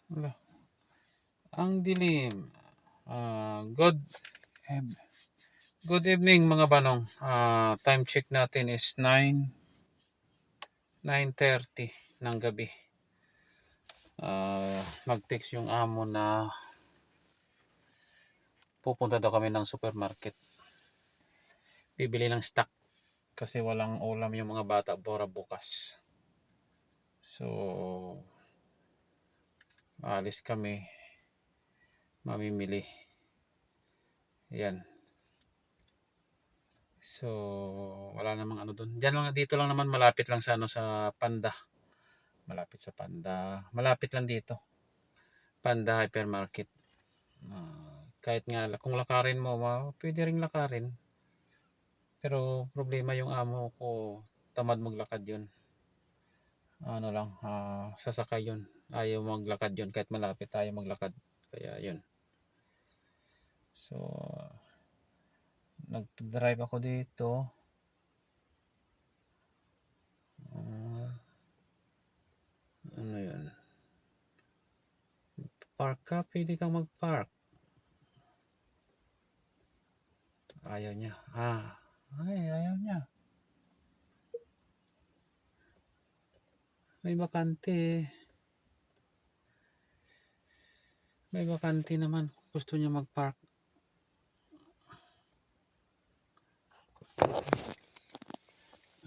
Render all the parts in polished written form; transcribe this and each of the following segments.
Wala. Ang dilim. Good evening mga banong. Time check natin is 9:30 ng gabi. Nag-text yung amo na pupunta daw kami ng supermarket. Bibili ng stock kasi walang ulam yung mga bata para bukas. So, alis kami. Mamimili. Yan. So, wala namang ano doon. Dito lang naman malapit lang sa sa Panda. Malapit sa Panda. Malapit lang dito. Panda Hypermarket. Kahit nga kung lakarin mo, pwede ring lakarin. Pero problema yung amo ko, tamad maglakad yun. Ano lang, sasakay yun. Ayaw maglakad yun kahit malapit tayo maglakad. Kaya yun. So, nag-drive ako dito. Ano yun? Park ka, pwede kang mag-park. Ayaw niya. Ayaw niya. May bakante. May bakante naman. Gusto niya mag-park.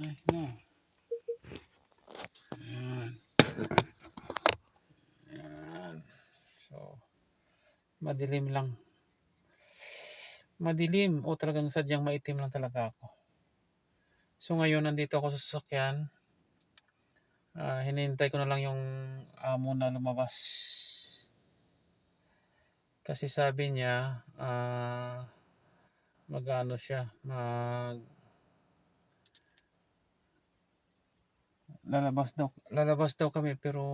Ay, no. Ayan. Ayan. So, madilim lang. Madilim. O talagang sadyang maitim lang talaga ako. So, ngayon nandito ako sa sasakyan. Hinihintay ko na lang yung amo na lumabas. Kasi sabi niya, mag-ano siya, lalabas daw kami pero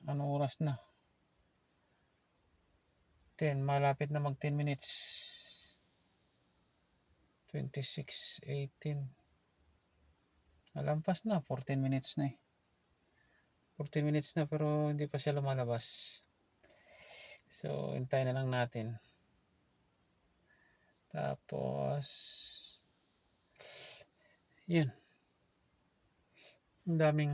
ano oras na? 10, malapit na mag 10 minutes. 26:18. Nalampas na, 14 minutes na eh. 14 minutes na pero hindi pa siya lumalabas. So, hintayin na lang natin. Tapos, yun. Ang daming,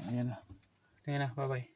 ayan na. Tingnan na, bye-bye.